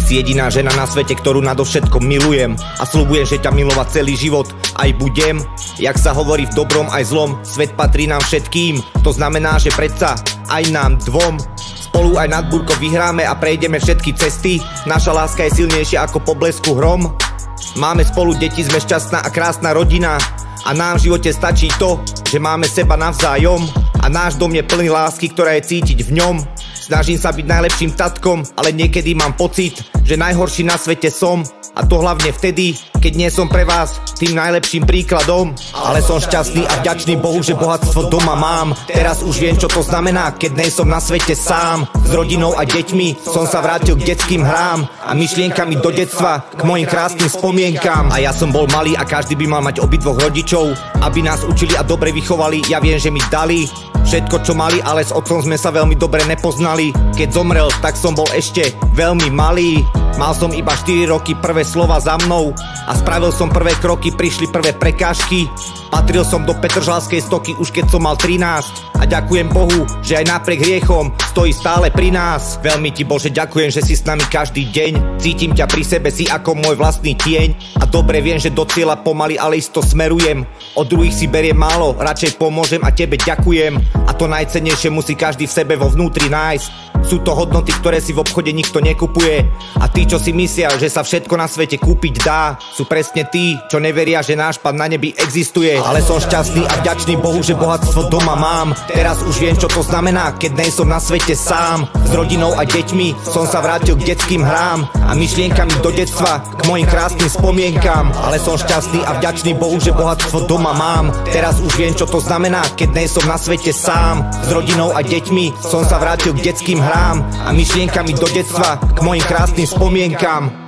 si jediná žena na svete, ktorú nadovšetko milujem. A sľubujem, že ťa milovať celý život aj budem. Jak sa hovorí v dobrom aj zlom, svet patrí nám všetkým. To znamená, že predsa aj nám dvom. Spolu aj nad búrkou vyhráme a prejdeme všetky cesty. Naša láska je silnejšia ako po blesku hrom. Máme spolu deti, sme šťastná a krásna rodina. A nám v živote stačí to, že máme seba navzájom. A náš dom je plný lásky, ktorá je cítiť v ňom. Snažím sa byť najlepším tatkom, ale niekedy mám pocit, že najhorší na svete som. A to hlavne vtedy, keď nie som pre vás tým najlepším príkladom. Ale som šťastný a vďačný Bohu, že bohatstvo doma mám. Teraz už viem, čo to znamená, keď nie som na svete sám. S rodinou a deťmi som sa vrátil k detským hrám a myšlienkami do detstva, k mojim krásnym spomienkam. A ja som bol malý a každý by mal mať obidvoch rodičov, aby nás učili a dobre vychovali. Ja viem, že mi dali všetko, čo mali, ale s otcom sme sa veľmi dobre nepoznali. Keď zomrel, tak som bol ešte veľmi malý. Mal som iba 4 roky, prvé slova za mnou a spravil som prvé kroky, prišli prvé prekážky. Patril som do Petržalskej stoky už keď som mal 13. A ďakujem Bohu, že aj napriek hriechom stojí stále pri nás. Veľmi ti Bože ďakujem, že si s nami každý deň. Cítim ťa pri sebe, si ako môj vlastný tieň. A dobre viem, že do cieľa pomaly, ale isto smerujem. Od druhých si beriem málo, radšej pomôžem a tebe ďakujem. A to najcennejšie musí každý v sebe vo vnútri nájsť. Sú to hodnoty, ktoré si v obchode nikto nekupuje. A tí, čo si myslia, že sa všetko na svete kúpiť dá, sú presne tí, čo neveria, že náš Pán na nebi existuje. Ale som šťastný a vďačný Bohu, že bohatstvo doma mám. Teraz už viem, čo to znamená, keď nie som na svete sám. S rodinou a deťmi som sa vrátil k detským hrám a myšlienkami do detstva, k mojim krásnym spomienkam. Ale som šťastný a vďačný Bohu, že bohatstvo doma mám. Teraz už viem, čo to znamená, keď nie som na svete sám. S rodinou a deťmi som sa vrátil k detským hrám a myšlienkami do detstva, k mojim krásnym spomienkam.